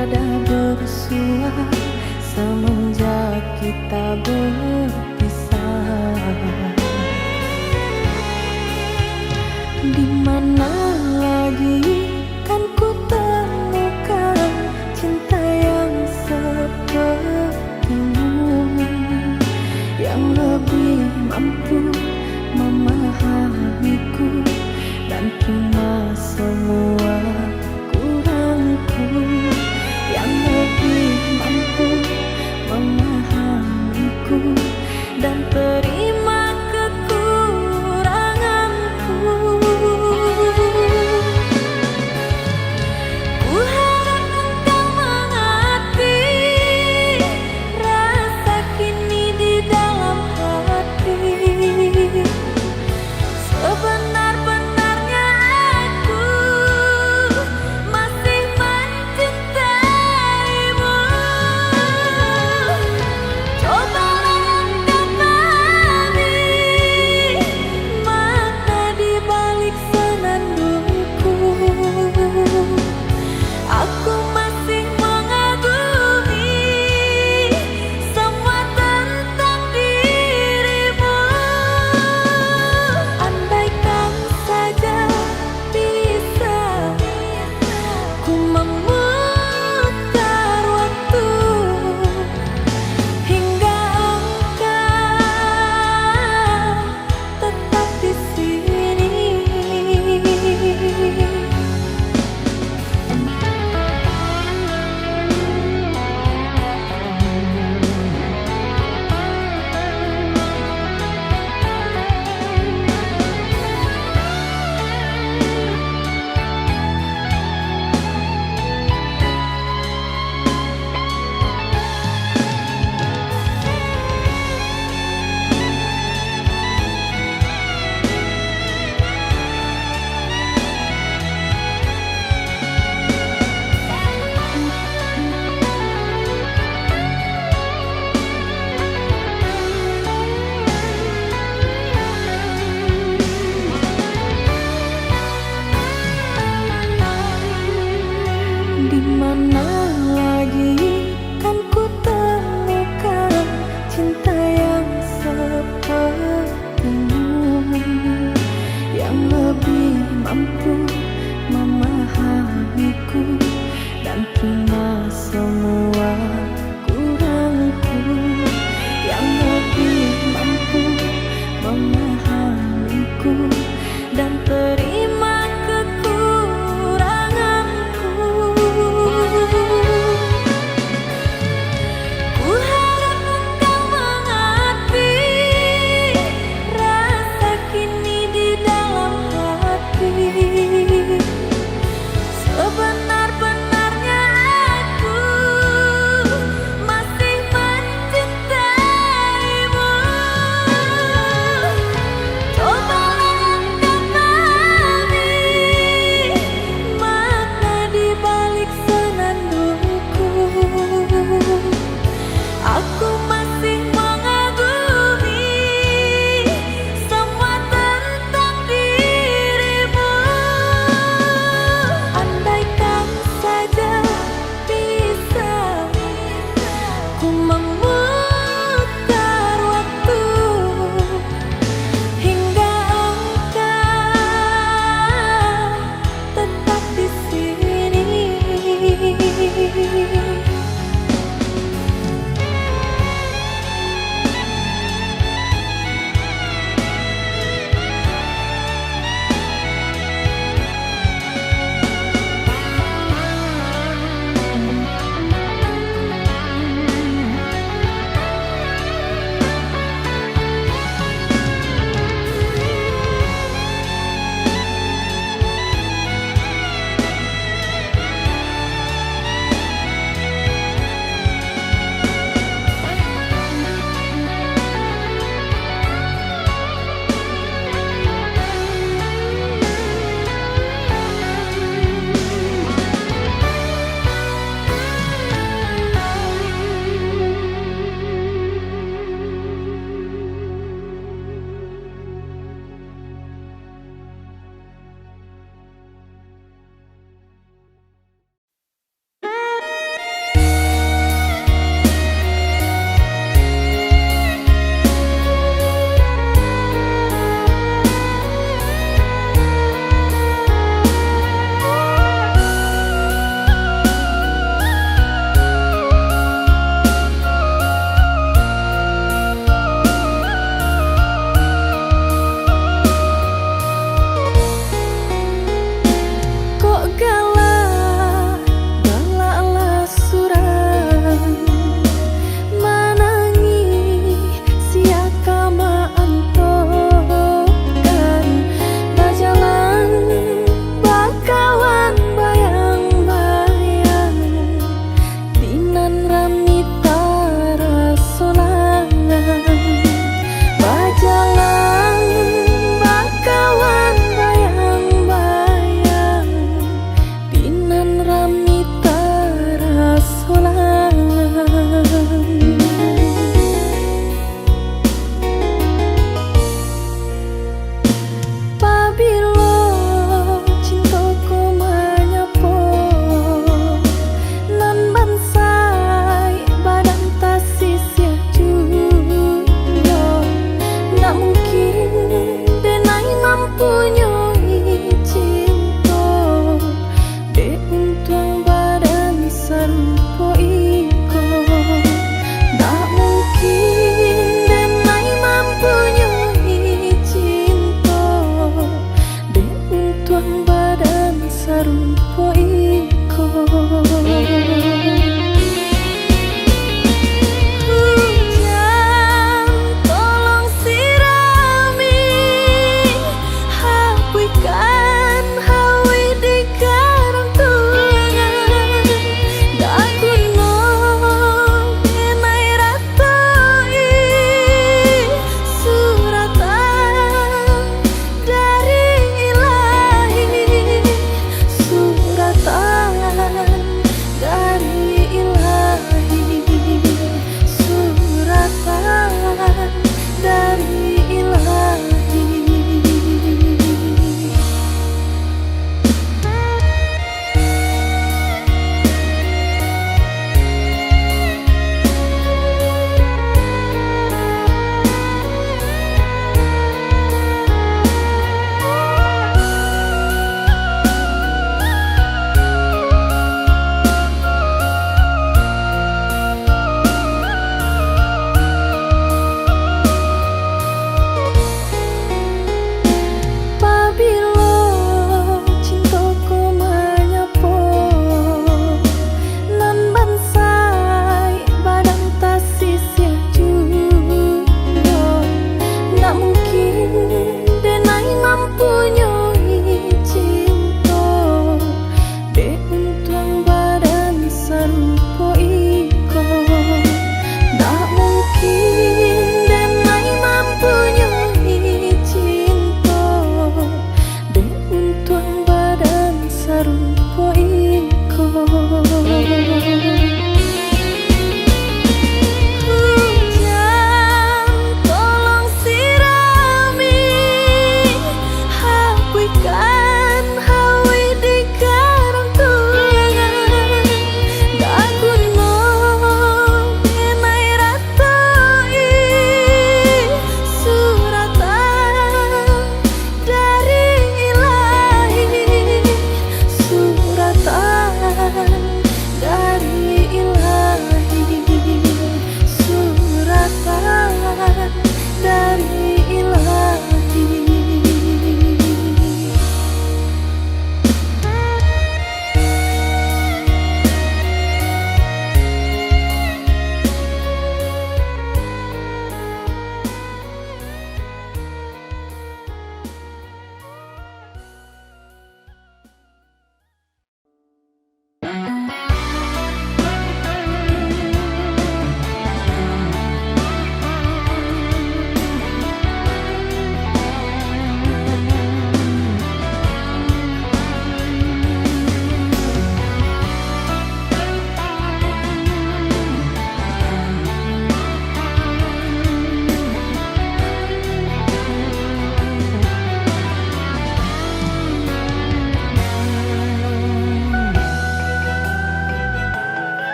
tiada bersua semenjak kita berpisah. Di mana lagi kan ku temukan cinta yang sepertimu, yang lebih mampu memahamiku dan terima semua kurangku, yang lebih mampu memahamiku dan terima kekuranganku.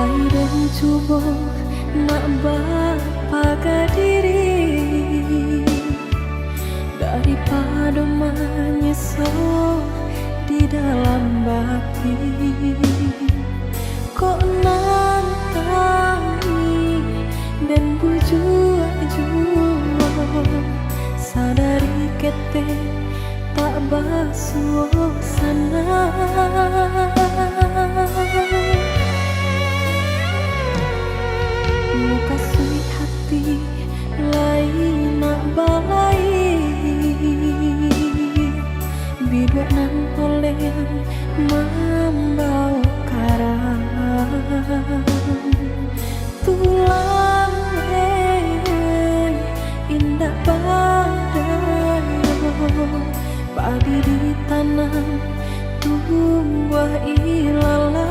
dan coba nak bapa diri daripada menyesal di dalam baki. Kok nantangi dan bujuk jua sadari kete tak basuh sana. Muka sui hati lain nak balai biduk nan oleh membawa karang tulang indah badan padi ditanam tumbuh ilalang.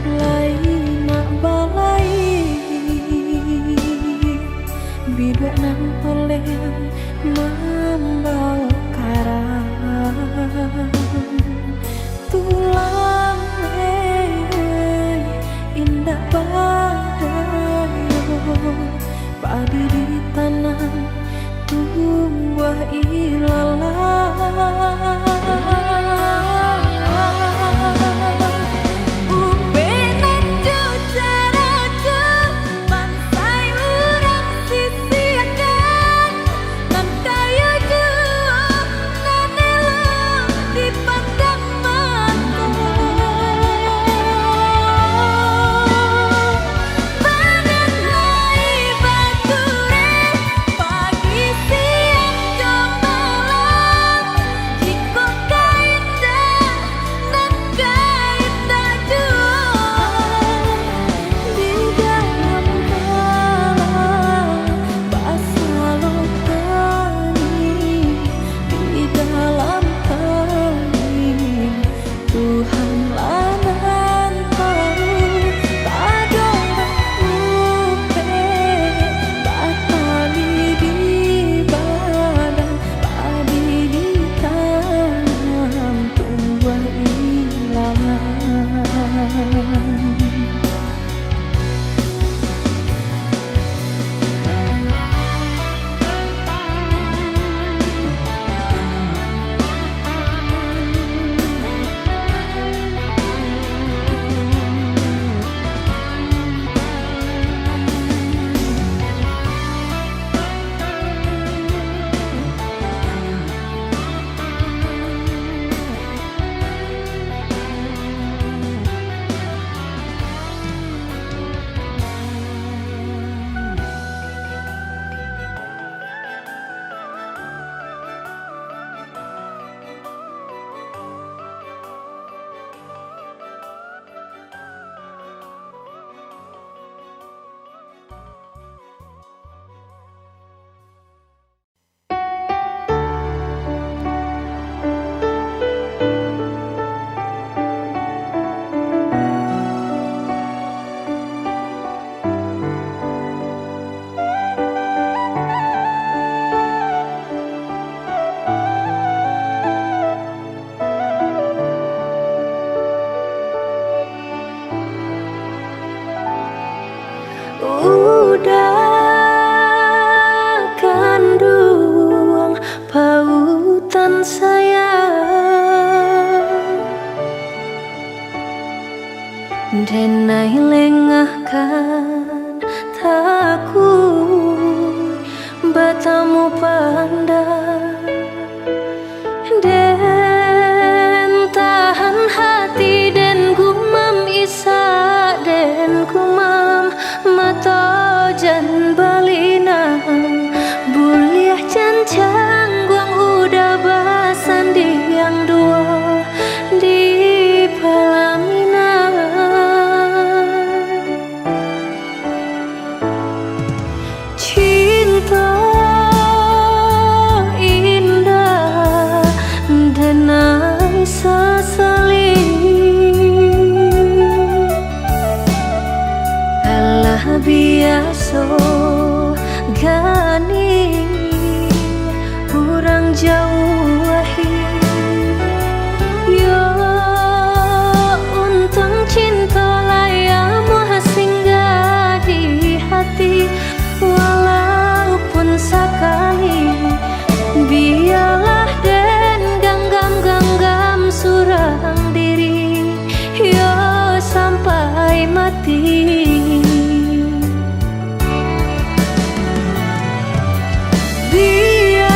Lain nak balai biduk nan oleh membawa karang tulang indah badan padi ditanam tumbuh ilalang. Jika kandung pautan sayang denai lengahkan takut batamu pandang den tahan hati den gumam isa den gumam mata jan balinang buliah cancang guang udah basan di yang dua di pelaminan cinta indah denai sesali alah biasa gani kurang jauh ya untung cinta layamu singgah di hati walaupun sekali biarlah den genggam surang diri ya sampai mati. Biar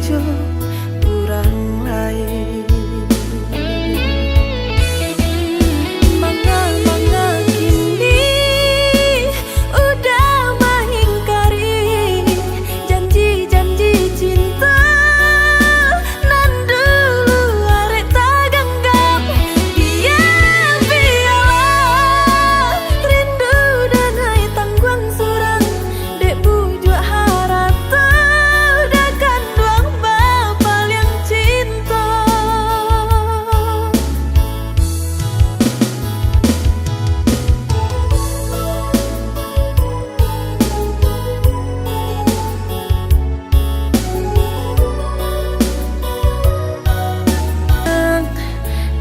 jo urang lain. Manga-manga kini udah mengingkari janji-janji cinta nan dulu arek tak genggam. Biarlah rindu dan hai tangguang surang dek bujuk harap terdakan duang bapal yang cinta.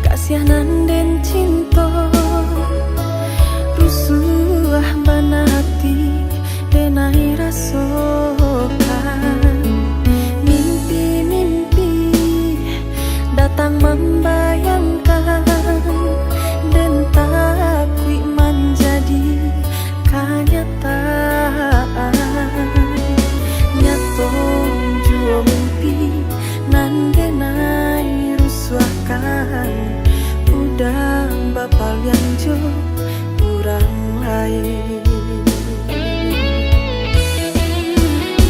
Kasihanan dan cinta rusuh bana hati denai rasokan. Mimpi-mimpi datang membayangkan dan tak kui menjadi kenyataan. Nyatong jua mimpi nan denai rusuhkan udah bapal yang jo urang lain.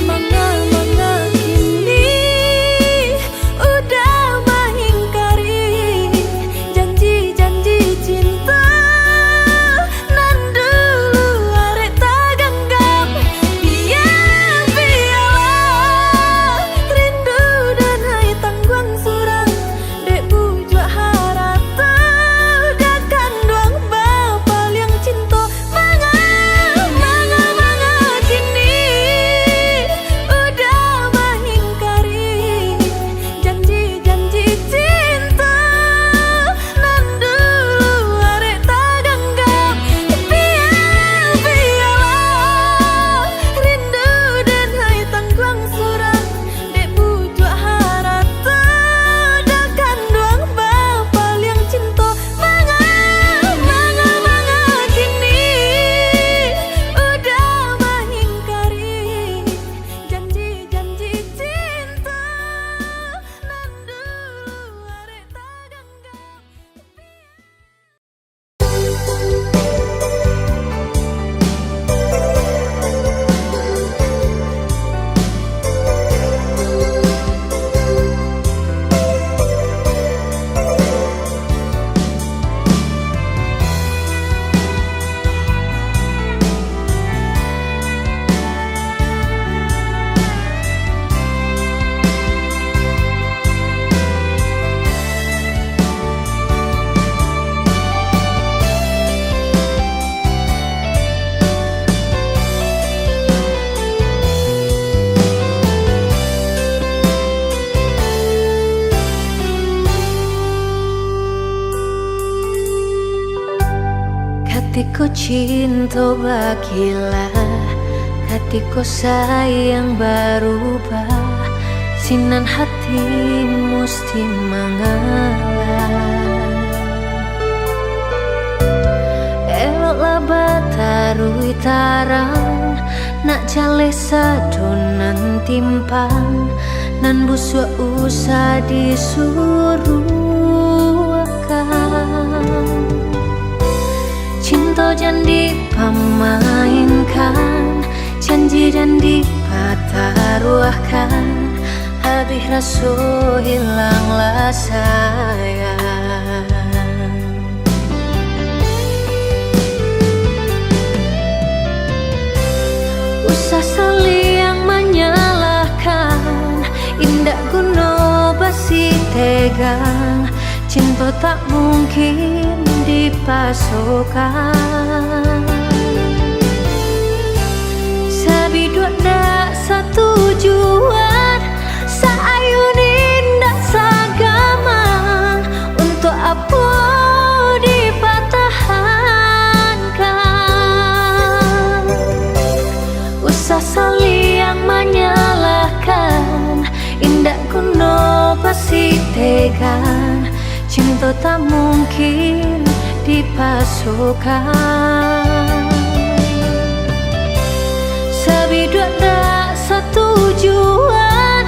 Manga-manga kini udah mengingkari janji-janji cinta nan dulu arek tak genggam. Biarlah rindu dan hai tangguang surang dek bujuk harap terdakan duang bapal yang cinta. Manga-manga kini udah mengingkari janji-janji cinta nan dulu arek tak genggam. Biarlah rindu dan hai tangguang surang dek bujuk harap terdakan duang bapal yang cinta. Manga-manga kini udah mengingkari janji-janji cinta nan dulu arek tak genggam. Hatiku cinta bagilah, hatiku sayang berubah, sinan hati mesti mengalah. Eloklah batarui tarang, nak jale sadonan timpan, nan busuk usah disuruh akan. Cinta jangan dipermainkan, janji dan dipataruahkan, habis rasa hilanglah sayang. Usah saling menyalahkan, indah guna basi tegang, cinta tak mungkin dipasokkan. Sabi dua dak satu tujuan, saayun indah sagama, untuk apa dipatahankan. Usah saling menyalahkan, indah guna pasti tegang, cinta tak mungkin dipasokkan. Sabi dua dak satu tujuan,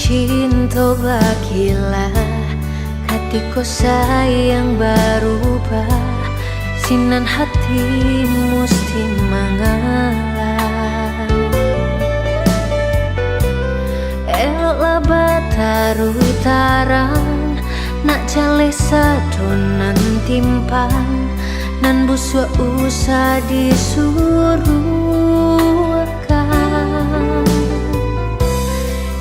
cinta lakilah hatiku sayang berubah sinan hati mesti mengalah eloklah bataru tarang nak jale sadonan timpan nan busuk usah disuruhkan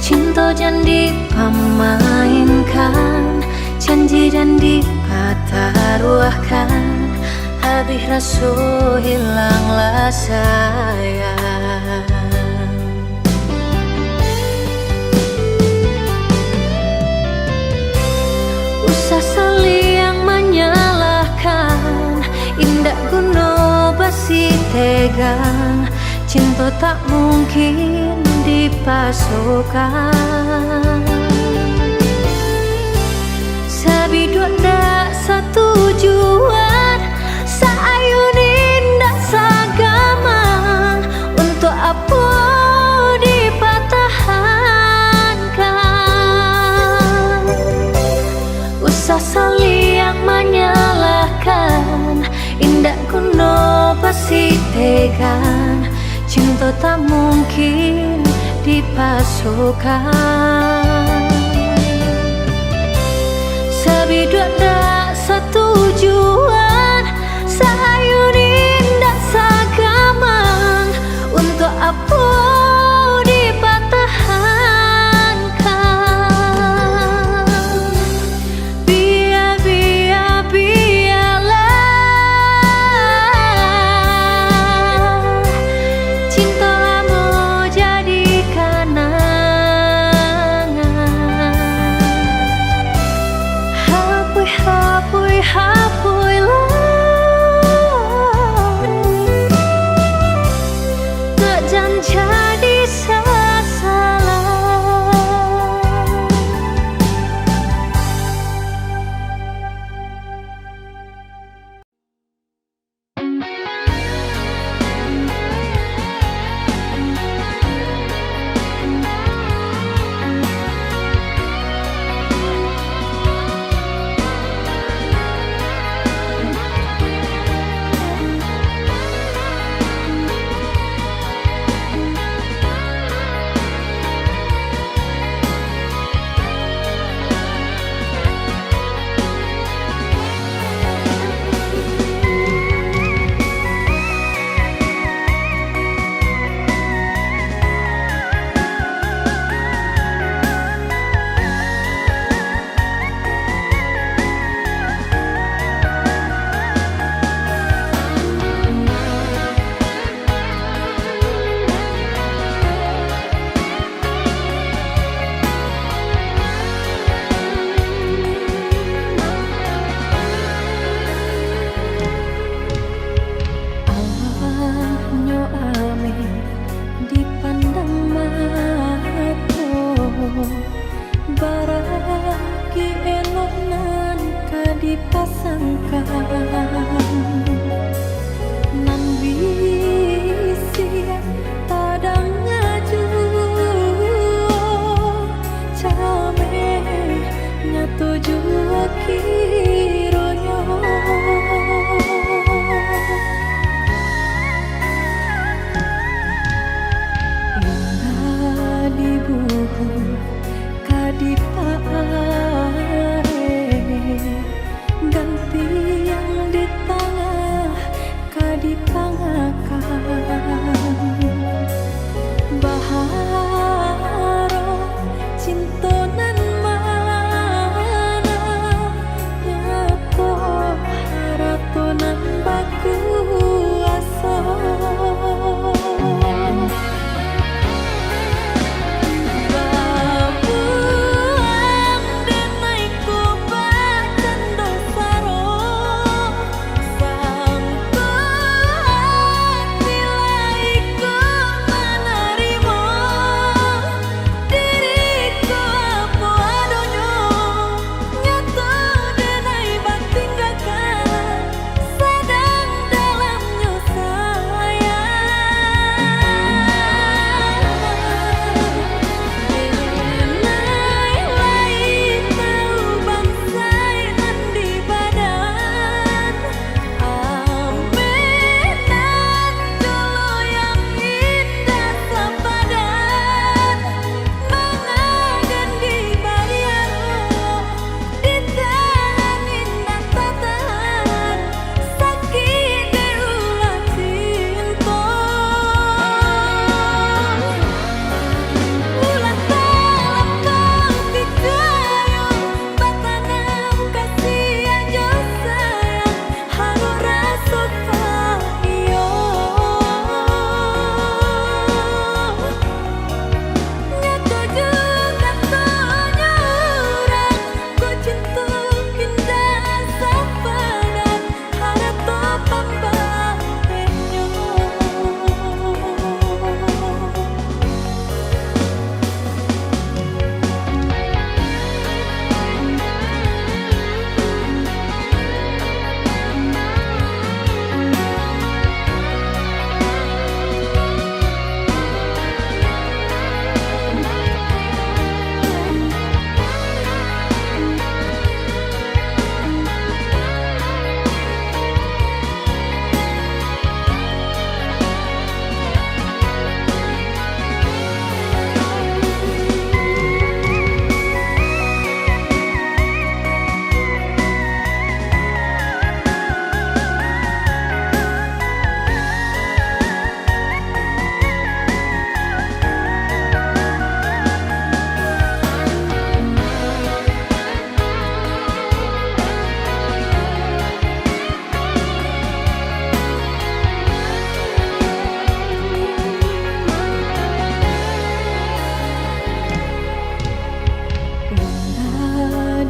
cinta jangan dipermainkan janji dan dipataruahkan habis rasa hilanglah sayang usah saling menyalahkan indah guna basi tegang cinta tak mungkin dipasokkan sabi dua dak satu tujuan saayun indah sagamang untuk apa dipatahankan usah saling menyalahkan indah kuno pasti tegang cinta tak mungkin dipasokkan sabi dua dak satu tujuan saayun indah sagamang untuk apa dipatahankan biarlah cinta lama jadi kenangan hapui lah tak jangan jadi salah baraki elok nan kadipasangkan nan bisi tadang ngaju came nyatu jua kironyo indah di buku ganti yang di tengah kadipangakan baharo cinta nan mana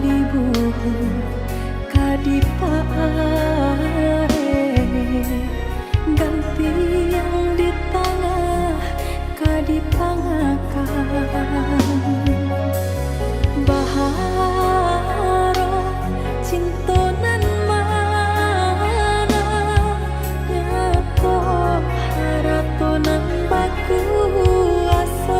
libuhu kadipaare ganti yang di tengah kadipangakan baharo cintonan mana nyato haratonan baku aso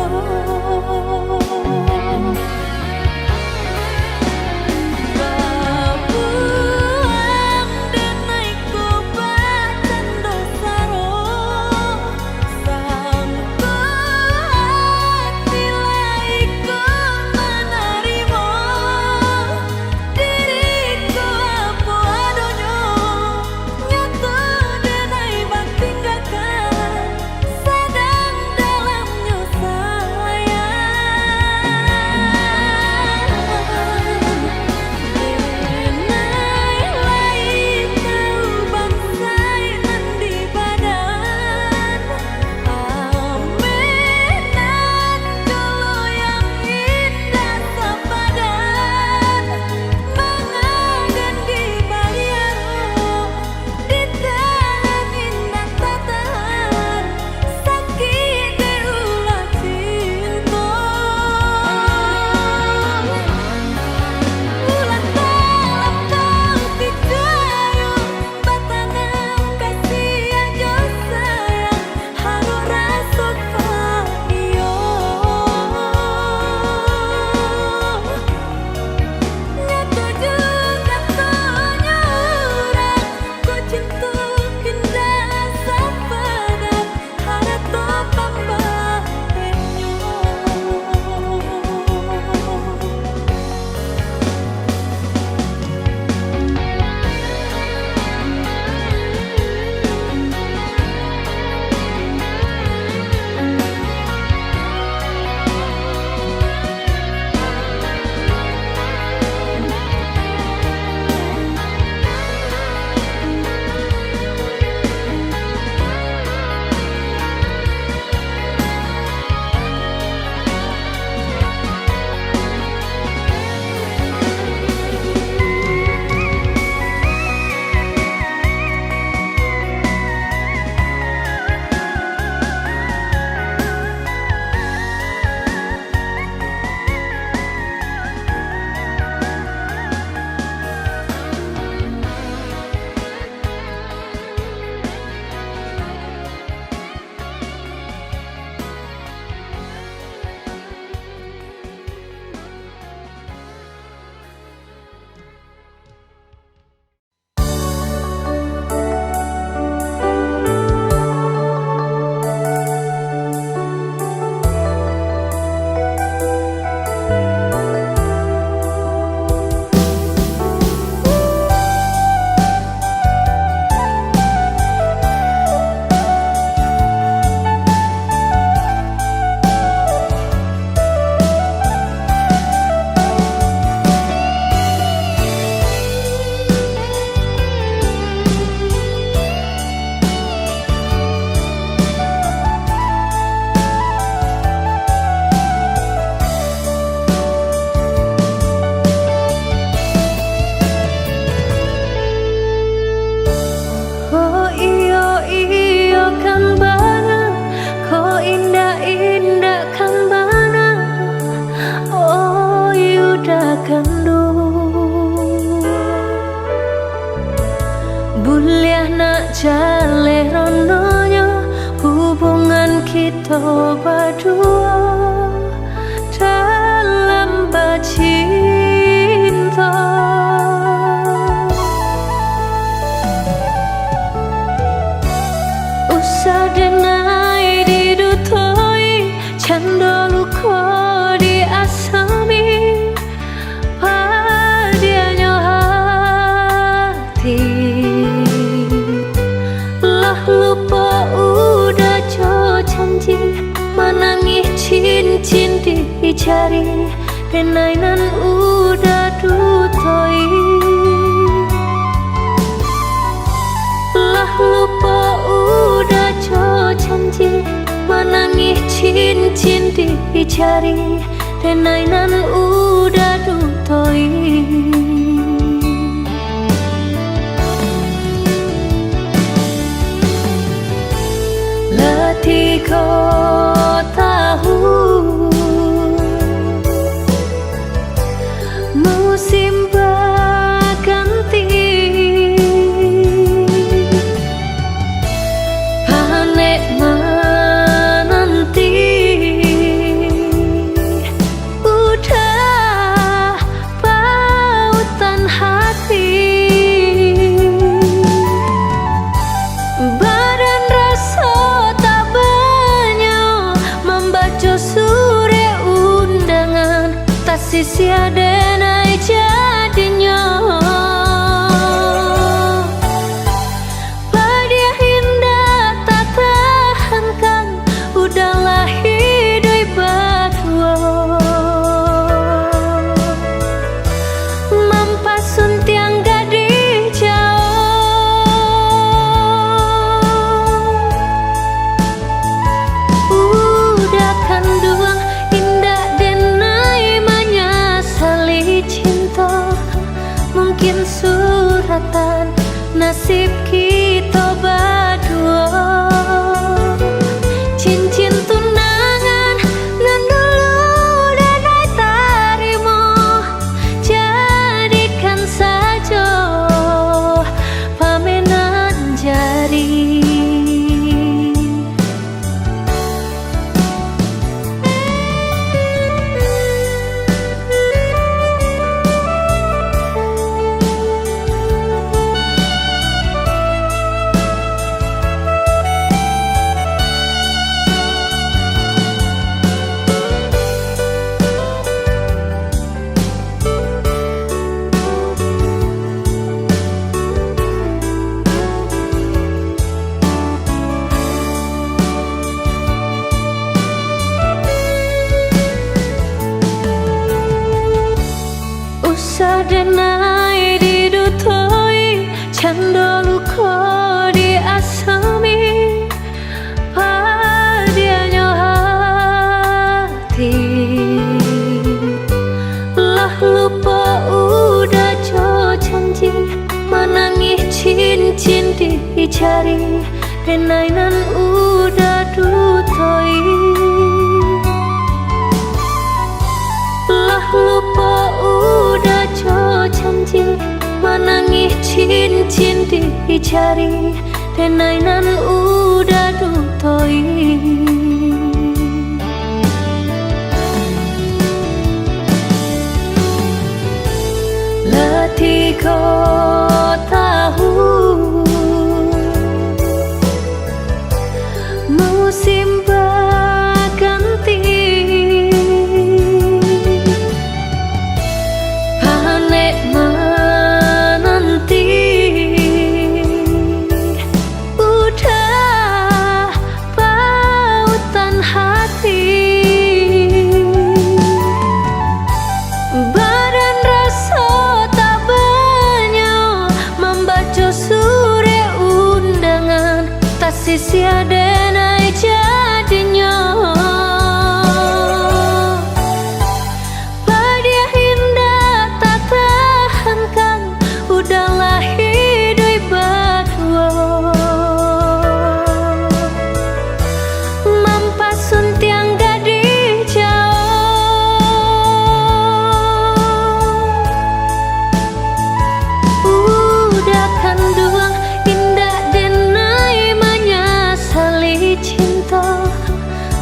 Jale rononya hubungan kita berdua dalam cinta. Usah denai didutoi canda luka di asami padianya hati. Lupa udah janji menangis cincin dicari denainan udah dutoi. Lah lupa udah janji menangis cincin dicari denainan udah dutoi. sia denai jadinya. Pada indah tak tahankan, udahlah hidup berdua. Mampasun tiang gadis jauh. Udah kandung indah denai menyesali cinta. Mungkin suratan nasib kita berdua. Cincin tunangan nan dulu denai tarimo, jadikan saja pamenan jari. Denai didutoi, candolu ko diasami, padianya hati. Lah lupa udah jo janji, menangis cincin dicari, denai nan udah dutoi. Lah lupa udah jo janji, menangis cincin dicari, denai nan udah dutoi. Letih kau tahu musim berganti. Panek menanti, udah pautan hati. Badan rasa tak banyak, membaca surat undangan, tak sia denai jadinya. Pada indah tak tahankan, udahlah hidup berdua. Mampasun tiang gadis jauh. Udah kandung indah denai menyesali cinta.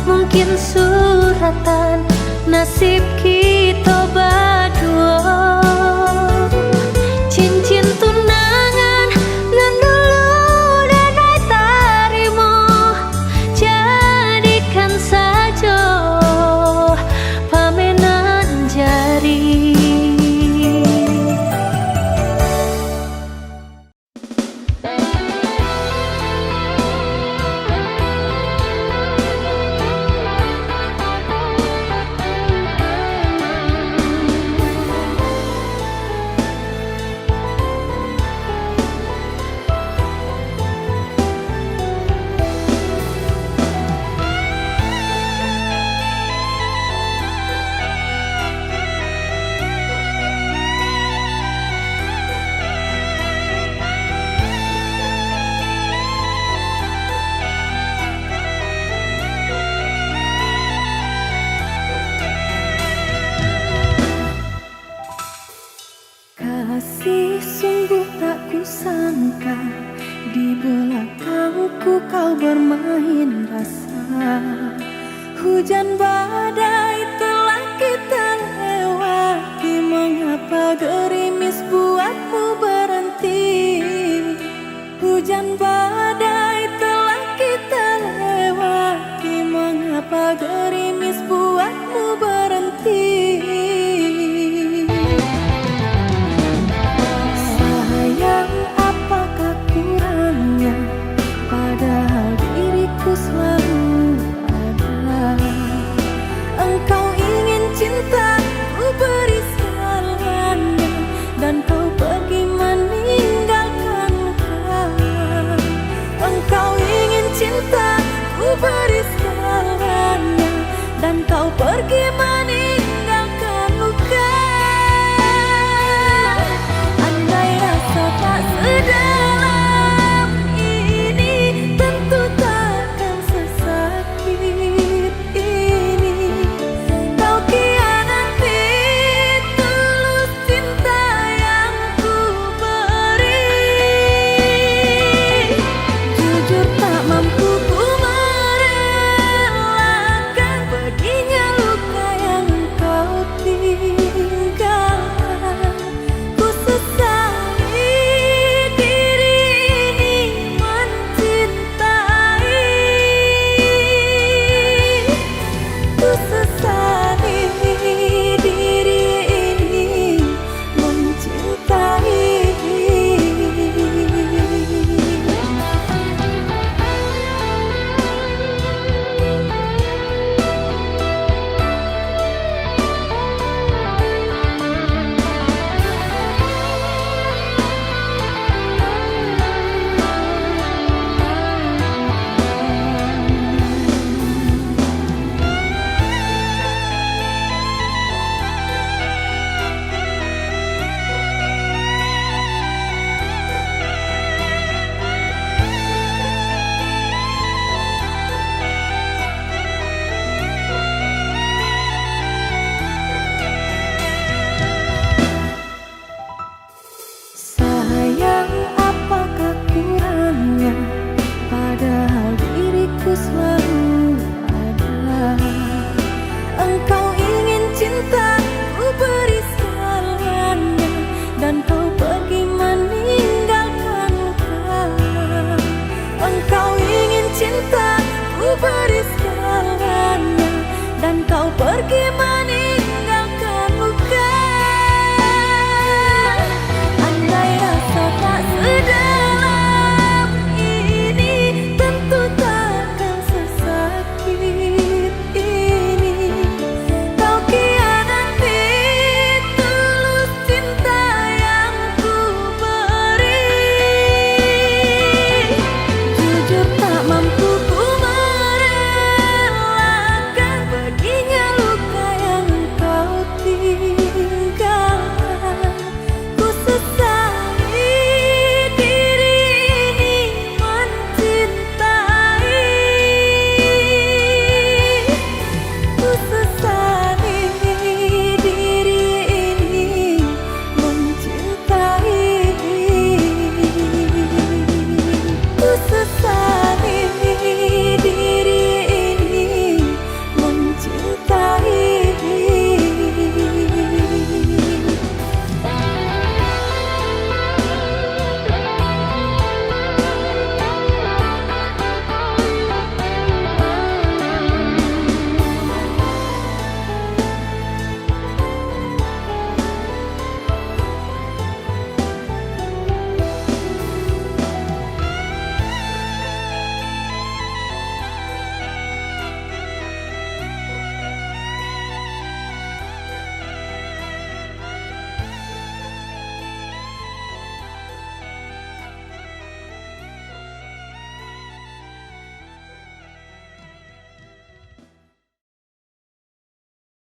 Mungkin suratan nasib